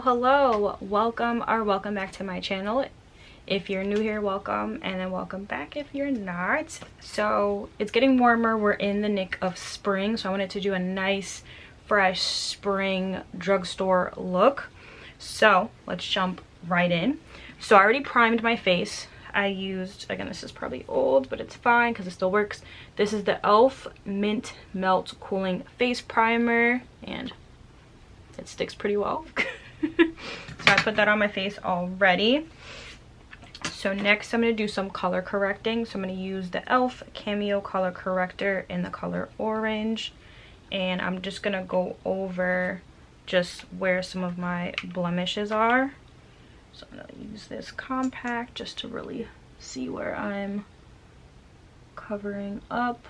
Hello, welcome back to my channel. If you're new here, welcome, and then welcome back if you're not. So it's getting warmer, we're in the nick of spring, so I wanted to do a nice fresh spring drugstore look. So let's jump right in. So I already primed my face. I used, again, this is probably old, but it's fine because it still works. This is the e.l.f. Mint Melt Cooling Face Primer, and it sticks pretty well. So I put that on my face already. So next I'm going to do some color correcting. So I'm going to use the e.l.f. Cameo Color Corrector in the color orange. And I'm just going to go over just where some of my blemishes are. So I'm going to use this compact just to really see where I'm covering up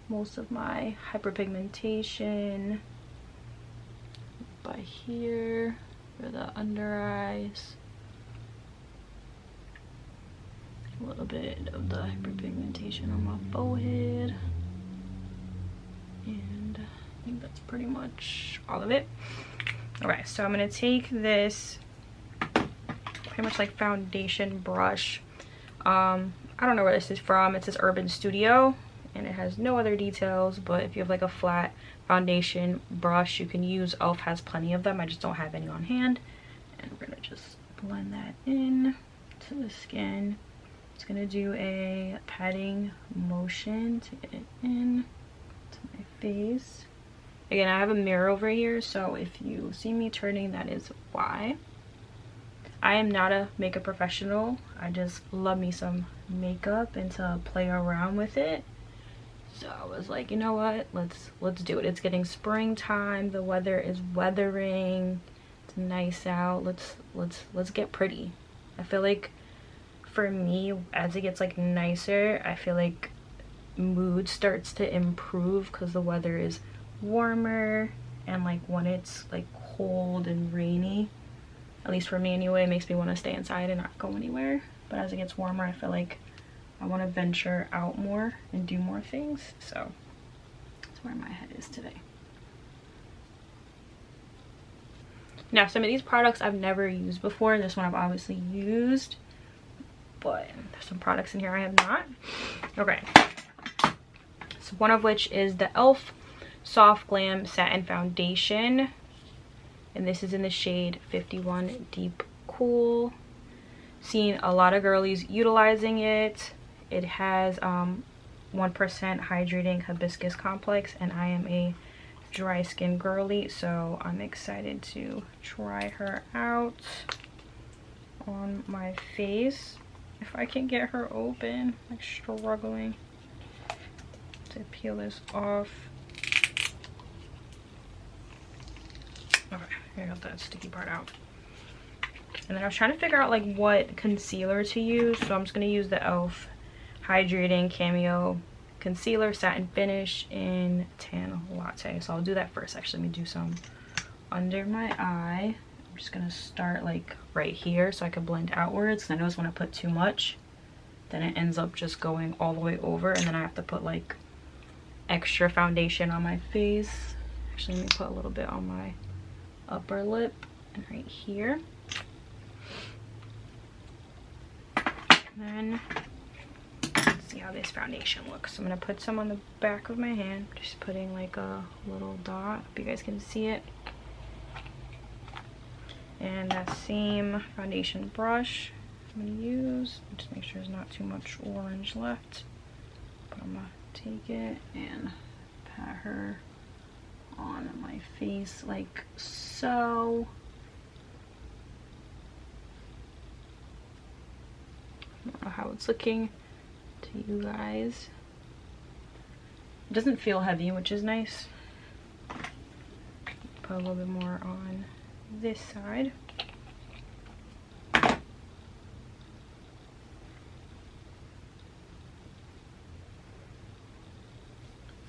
most of my hyperpigmentation. By here for the under eyes, a little bit of the hyperpigmentation on my forehead, and I think that's pretty much all of it. Okay, so I'm gonna take this pretty much like foundation brush. I don't know where this is from. It says Urban Studio and it has no other details, but if you have like a flat foundation brush you can use. e.l.f. has plenty of them, I just don't have any on hand. And we're gonna just blend that in to the skin. It's gonna do a patting motion to get it in to my face. Again, I have a mirror over here, so if you see me turning, that is why. I am not a makeup professional. I just love me some makeup and to play around with it. So I was like, you know what, let's do it. It's getting springtime, the weather is weathering, it's nice out. Let's get pretty. I feel like for me, as it gets like nicer, I feel like mood starts to improve because the weather is warmer, and like when it's like cold and rainy, at least for me anyway, it makes me want to stay inside and not go anywhere. But as it gets warmer, I feel like I want to venture out more and do more things. So that's where my head is today. Now, some of these products I've never used before. This one I've obviously used, but there's some products in here I have not. Okay, so one of which is the e.l.f. Soft Glam Satin Foundation, and this is in the shade 51 Deep Cool. Seen a lot of girlies utilizing it. It has 1% hydrating hibiscus complex, and I am a dry skin girly, so I'm excited to try her out on my face. If I can get her open, I'm struggling to peel this off. Okay, I got that sticky part out. And then I was trying to figure out like what concealer to use, so I'm just gonna use the e.l.f. Hydrating Cameo Concealer Satin Finish in Tan Latte. So I'll do that first. Actually, let me do some under my eye. I'm just gonna start like right here so I can blend outwards, because I notice when I put too much, then it ends up just going all the way over, and then I have to put like extra foundation on my face. Actually, let me put a little bit on my upper lip and right here. And then let's see how this foundation looks. So I'm going to put some on the back of my hand, just putting like a little dot. Hope you guys can see it. And that same foundation brush I'm going to use, just make sure there's not too much orange left. But I'm going to take it and pat her on my face like so. I don't know how it's looking to you guys. It doesn't feel heavy, which is nice. Put a little bit more on this side.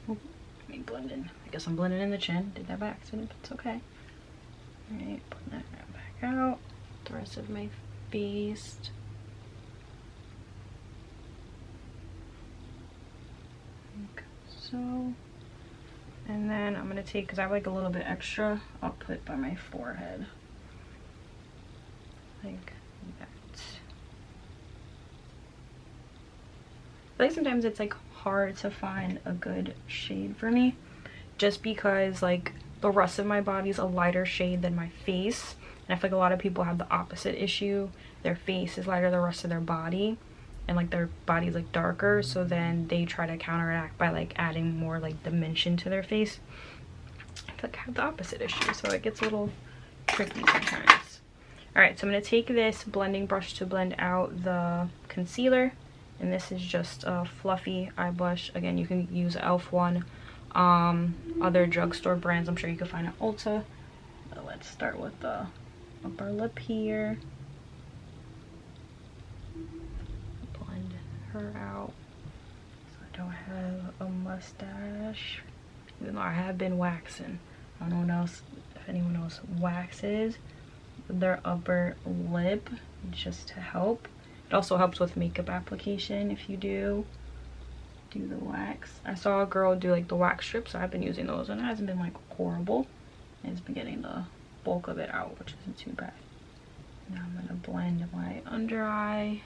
Let me blend in. I guess I'm blending in the chin. Did that by accident, but it's okay. Alright, put that back out. The rest of my face. Like so. And then I'm gonna take, because I have like a little bit extra, I'll put by my forehead. Like that. I feel like sometimes it's like hard to find a good shade for me, just because like the rest of my body is a lighter shade than my face, and I feel like a lot of people have the opposite issue. Their face is lighter than the rest of their body, and like their body is like darker, so then they try to counteract by like adding more like dimension to their face. I feel like I have the opposite issue, so it gets a little tricky sometimes. All right, so I'm gonna take this blending brush to blend out the concealer. And this is just a fluffy eye blush. Again, you can use e.l.f. one. Other drugstore brands, I'm sure you can find at Ulta. So let's start with the upper lip here. Blend her out. So I don't have a mustache, even though I have been waxing. I don't know if anyone else waxes their upper lip just to help. It also helps with makeup application if you do the wax. I saw a girl do like the wax strips, so I've been using those and it hasn't been like horrible. It's been getting the bulk of it out, which isn't too bad. Now I'm gonna blend my under eye,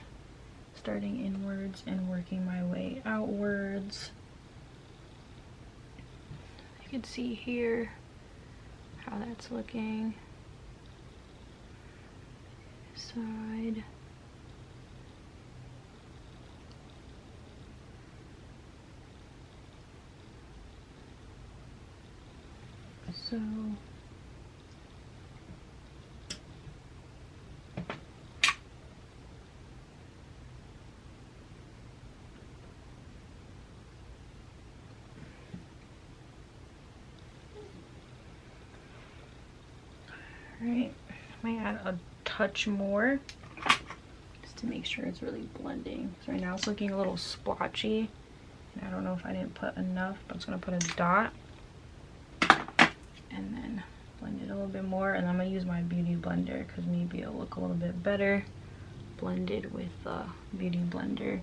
starting inwards and working my way outwards. You can see here how that's looking. Side. So alright, I might add a touch more just to make sure it's really blending. So right now it's looking a little splotchy, and I don't know if I didn't put enough, but I'm just gonna put a dot and then blend it a little bit more. And I'm gonna use my beauty blender because maybe it'll look a little bit better blended with the beauty blender.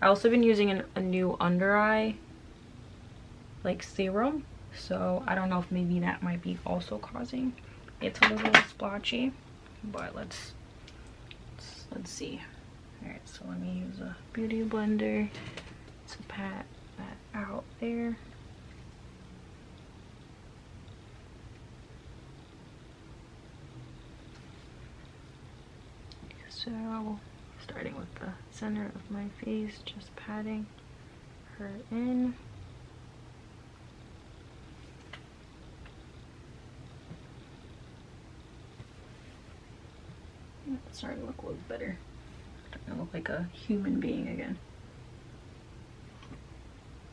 I also been using a new under eye like serum, so I don't know if maybe that might be also causing it to look a little splotchy, but let's see. All right, so let me use a beauty blender to pat that out there. So starting with the center of my face, just patting her in. It's starting to look a little better. Starting to look like a human being again.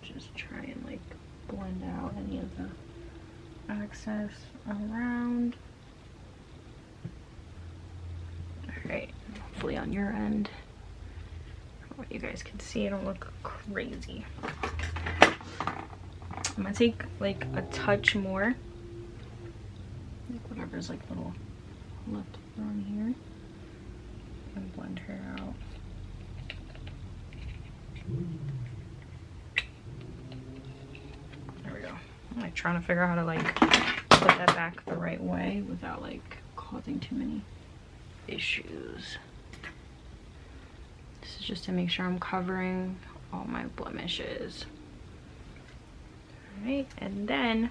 Just try and like blend out any of the excess around. Alright, hopefully on your end, what you guys can see, I don't look crazy. I'm gonna take like a touch more, like whatever's like little left on here, and blend her out. There we go. I'm like trying to figure out how to like put that back the right way without like causing too many issues. This is just to make sure I'm covering all my blemishes. Alright, and then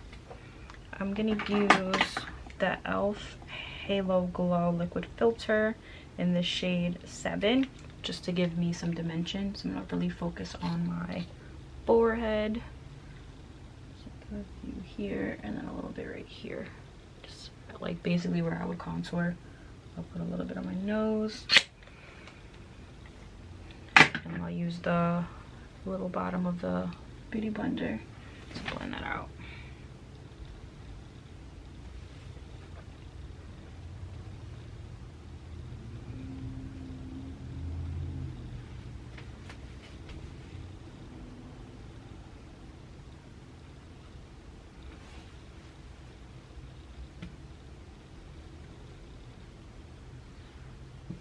I'm gonna use the e.l.f. Halo Glow Liquid Filter in the shade 7, just to give me some dimension. So I'm gonna really focus on my forehead. So a few here and then a little bit right here. Just like basically where I would contour. I'll put a little bit on my nose, and I'll use the little bottom of the beauty blender to blend that out.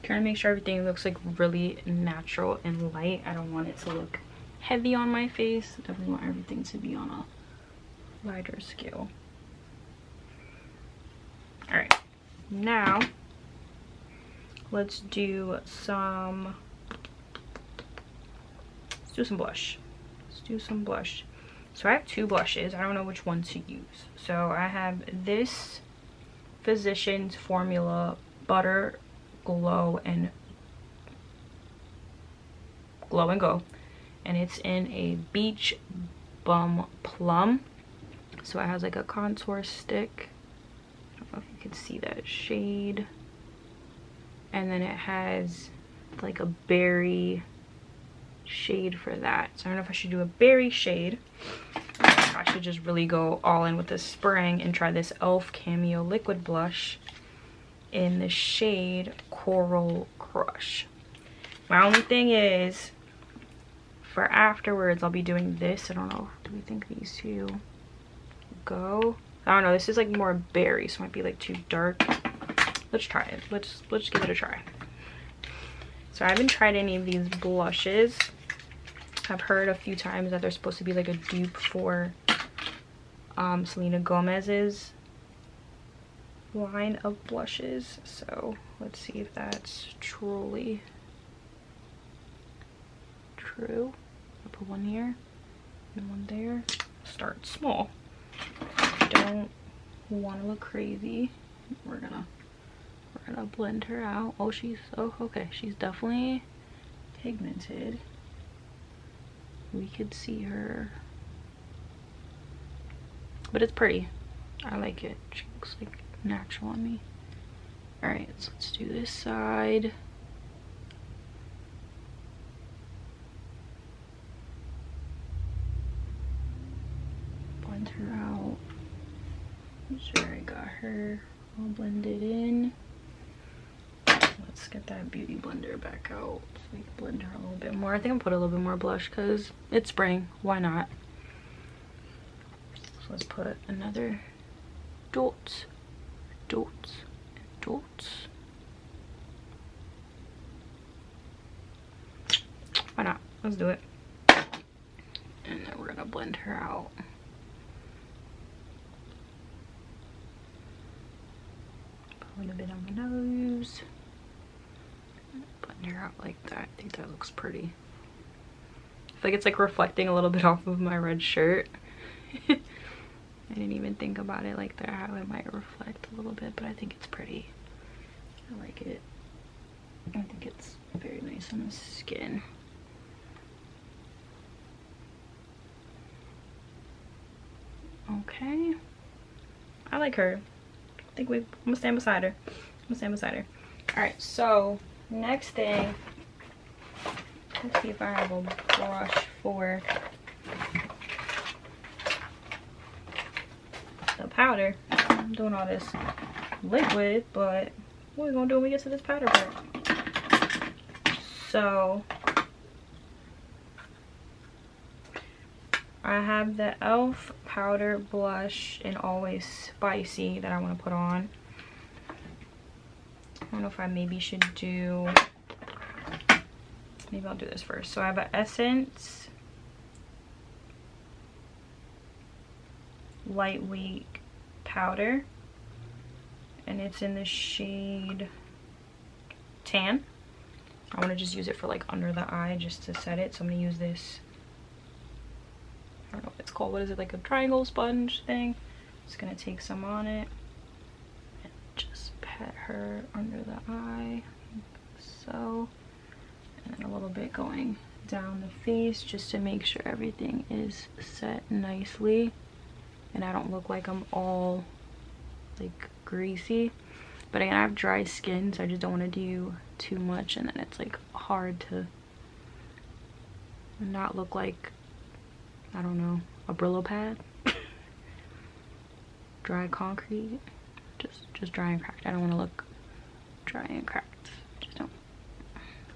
Trying to make sure everything looks like really natural and light. I don't want it to look heavy on my face. I definitely want everything to be on a lighter scale. All right, now let's do some blush. Let's do some blush. So I have two blushes. I don't know which one to use. So I have this Physicians Formula Butter Glow and Go, and it's in a Beach Bum Plum. So it has like a contour stick. I don't know if you can see that shade. And then it has like a berry shade for that. So I don't know if I should do a berry shade. I should just really go all in with this spraying and try this e.l.f. Cameo Liquid Blush in the shade Coral Crush. My only thing is, for afterwards, I'll be doing this. I don't know. Do we think these two go? I don't know. This is like more berry, so it might be like too dark. Let's try it. Let's give it a try. So I haven't tried any of these blushes. I've heard a few times that they're supposed to be like a dupe for Selena Gomez's line of blushes. So let's see if that's truly true. I'll put one here and one there. Start small. Don't want to look crazy. We're gonna blend her out. Oh, okay. She's definitely pigmented. We could see her, but it's pretty. I like it. She looks like natural on me. All right, so let's do this side. Blend her out. Make sure I got her all blended in. Let's get that beauty blender back out so we can blend her a little bit more. I think I'll put a little bit more blush because it's spring. Why not? So let's put another dots. Why not? Let's do it. And then we're gonna blend her out. Put a little bit on my nose. Blend her out like that. I think that looks pretty. I feel like it's like reflecting a little bit off of my red shirt. I didn't even think about it like that, how it might reflect a little bit, but I think it's pretty. I like it. I think it's very nice on the skin. Okay. I like her. I think I'm gonna stand beside her. Alright, so next thing, let's see if I have a brush for the powder. I'm doing all this liquid, but what are we gonna do when we get to this powder part? So I have the e.l.f. powder blush in Always Spicy that I want to put on. I don't know if I maybe should do, maybe I'll do this first. So I have an Essence Lightweight powder, and it's in the shade Tan. I want to just use it for like under the eye just to set it. So I'm going to use this, I don't know what it's called. What is it? Like a triangle sponge thing. Just going to take some on it and just pat her under the eye, like so. And then a little bit going down the face just to make sure everything is set nicely. And I don't look like I'm all like greasy. But again, I have dry skin, so I just don't want to do too much. And then it's like hard to not look like, I don't know, a Brillo pad. Dry concrete. Just dry and cracked. I don't want to look dry and cracked. Just don't.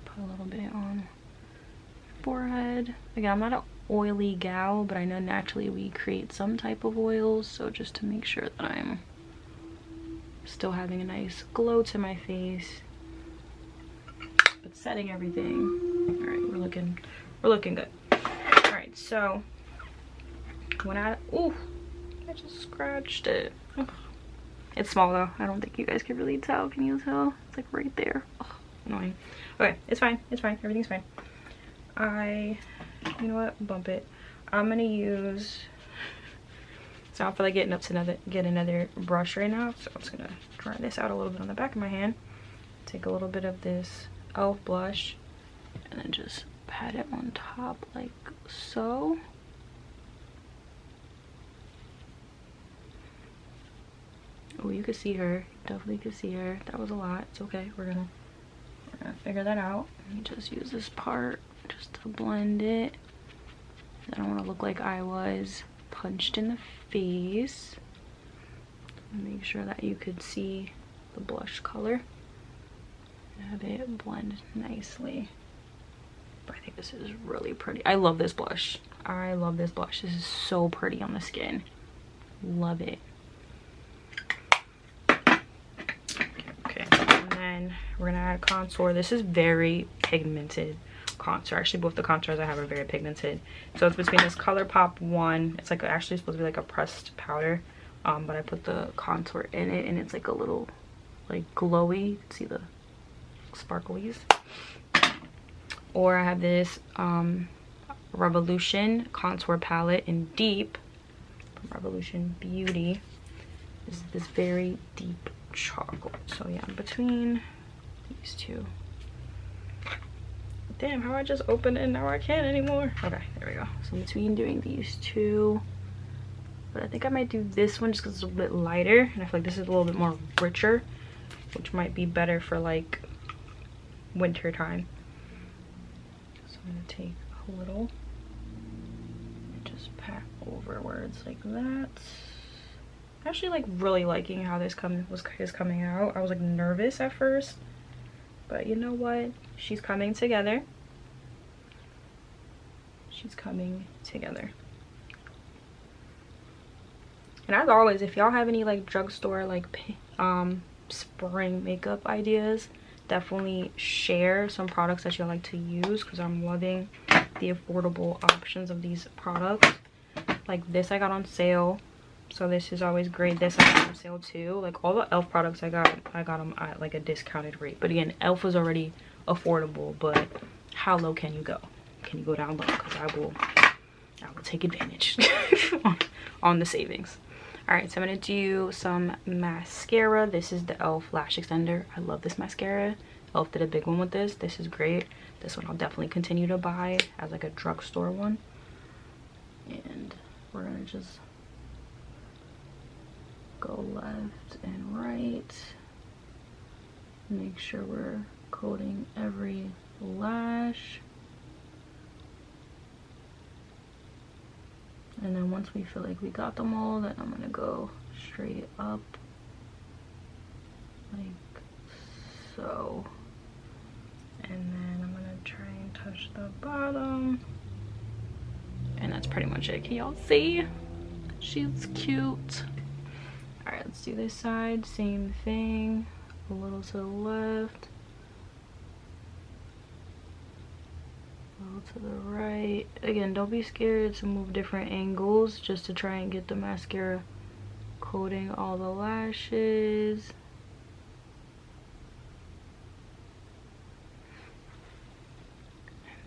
Put a little bit on my forehead. Again, I'm not an oily gal, but I know naturally we create some type of oils, so just to make sure that I'm still having a nice glow to my face, but setting everything. All right, we're looking good. All right, so when I I just scratched it. Ugh. It's small though. I don't think you guys can really tell. Can you tell? It's like right there. Ugh, annoying. Okay, it's fine. It's fine. Everything's fine. You know what? Bump it. I'm gonna use. So I don't feel like get another brush right now. So I'm just gonna dry this out a little bit on the back of my hand. Take a little bit of this e.l.f. blush and then just pat it on top like so. Oh, you can see her. Definitely can see her. That was a lot. It's okay. We're gonna figure that out. Let me just use this part just to blend it. I don't want to look like I was punched in the face. Make sure that you could see the blush color. Have it blend nicely. But I think this is really pretty. I love this blush. I love this blush. This is so pretty on the skin. Love it. Okay, and then we're gonna add contour. This is very pigmented contour. Actually, both the contours I have are very pigmented. So it's between this ColourPop one. It's like actually supposed to be like a pressed powder, but I put the contour in it, and it's like a little like glowy. You can see the sparklies. Or I have this Revolution contour palette in Deep from Revolution Beauty. This is this very deep chocolate. So yeah, I'm between these two. Damn, how I just opened it and now I can't anymore. Okay, there we go. So I'm between doing these two. But I think I might do this one just because it's a little bit lighter. And I feel like this is a little bit more richer, which might be better for like winter time. So I'm gonna take a little and just pat over where it's like that. I'm actually like really liking how this is coming out. I was like nervous at first, but you know what? She's coming together. She's coming together. And as always, if y'all have any like drugstore like spring makeup ideas, definitely share some products that you like to use, because I'm loving the affordable options of these products. Like this I got on sale, so this is always great. This I got on sale too. Like all the e.l.f. products I got them at like a discounted rate. But again, e.l.f. was already affordable, but how low can you go? Can you go down low? Because I will take advantage on the savings. All right, so I'm gonna do some mascara. This is the e.l.f. lash extender. I love this mascara. e.l.f. did a big one with this. This is great. This one I'll definitely continue to buy as like a drugstore one. And we're gonna just go left and right. Make sure we're coating every lash. And then once we feel like we got them all, then I'm gonna go straight up like so. And then I'm gonna try and touch the bottom. And that's pretty much it. Can y'all see? She's cute. All right, let's do this side. Same thing. A little to the left. To the right. Again, don't be scared to move different angles just to try and get the mascara coating all the lashes.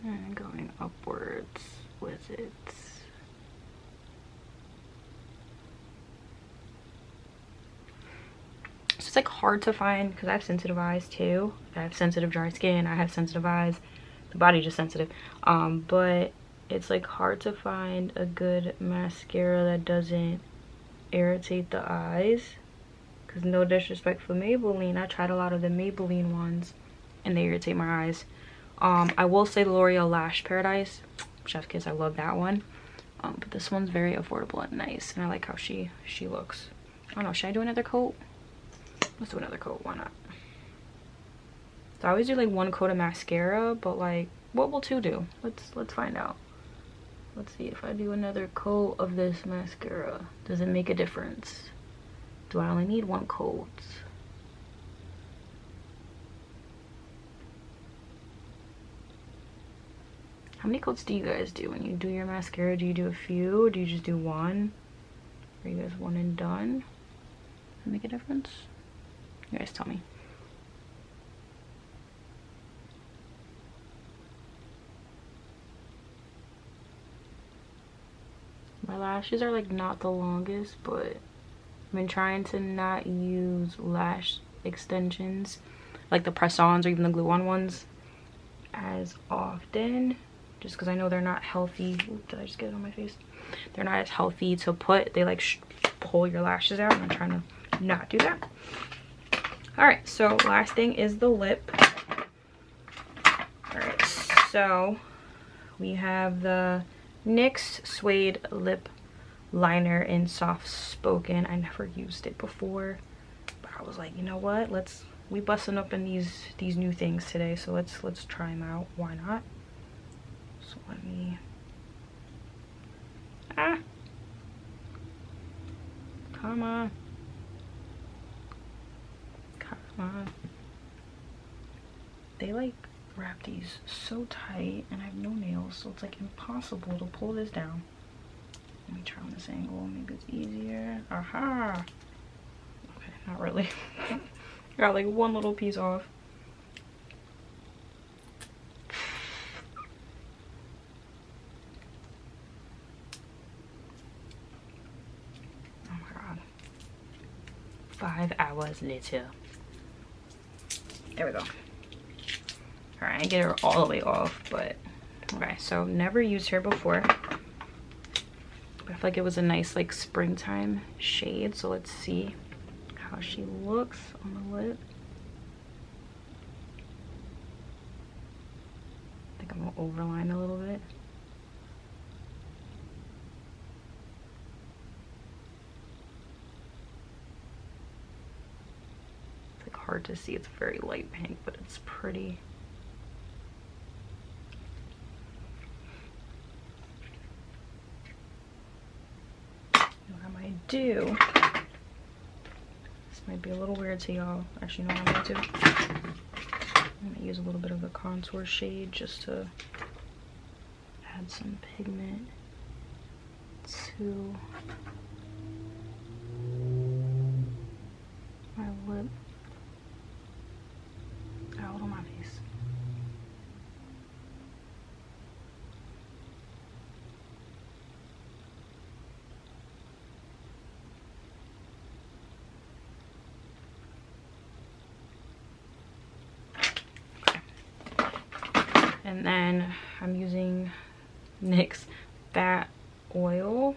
And going upwards with it. So it's like hard to find because I have sensitive eyes too. I have sensitive dry skin. I have sensitive eyes. Body just sensitive, but it's like hard to find a good mascara that doesn't irritate the eyes, because no disrespect for Maybelline, I tried a lot of the Maybelline ones and they irritate my eyes. I will say the L'Oreal Lash Paradise, chef's kiss, I love that one, but this one's very affordable and nice, and I like how she looks. I don't know, should I do another coat? Let's do another coat, why not? So I always do like one coat of mascara, but like what will two do? Let's find out. Let's see if I do another coat of this mascara. Does it make a difference? Do I only need one coat? How many coats do you guys do when you do your mascara? Do you do a few or do you just do one? Are you guys one and done? Does it make a difference? You guys tell me. My lashes are like not the longest, but I've been trying to not use lash extensions, like the press-ons or even the glue-on ones, as often, just because I know they're not healthy. Ooh, did I just get it on my face? They're not as healthy to put. They like pull your lashes out, and I'm trying to not do that. All right, so last thing is the lip. All right, so we have the NYX Suede Lip Liner in Soft Spoken. I never used it before, but I was like, you know what? We busting up in these new things today, so let's try them out. Why not? So let me. Come on. Come on. They like wrap these so tight, and I have no nails, so it's like impossible to pull this down. Let me try on this angle, maybe it's easier. Aha! Okay, not really. Got like one little piece off. Oh my god. 5 hours later. There we go. Alright, I get her all the way off, but okay, so never used her before. But I feel like it was a nice like springtime shade, so let's see how she looks on the lip. I think I'm gonna overline a little bit. It's like hard to see, it's very light pink, but it's pretty. Do this might be a little weird to y'all. Actually, no, I'm gonna do. I'm gonna use a little bit of the contour shade just to add some pigment to my lip. Out on my face. And then I'm using NYX Fat Oil,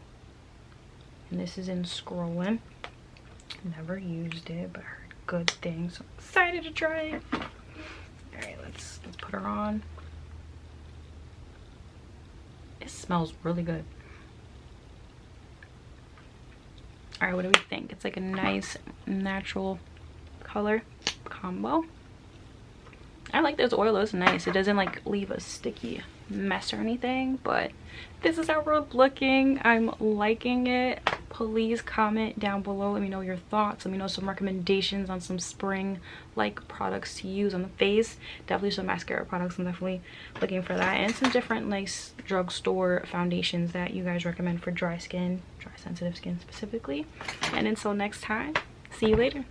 and this is in Scrolling. Never used it, but I heard good things, so I'm excited to try it. All right, let's put her on. It smells really good. All right, what do we think? It's like a nice natural color combo. I like this oil, it's nice. It doesn't like leave a sticky mess or anything, but this is how we're looking. I'm liking it. Please comment down below, let me know your thoughts. Let me know some recommendations on some spring like products to use on the face. Definitely some mascara products, I'm definitely looking for that, and some different nice drugstore foundations that you guys recommend for dry skin, dry sensitive skin specifically. And until next time, see you later.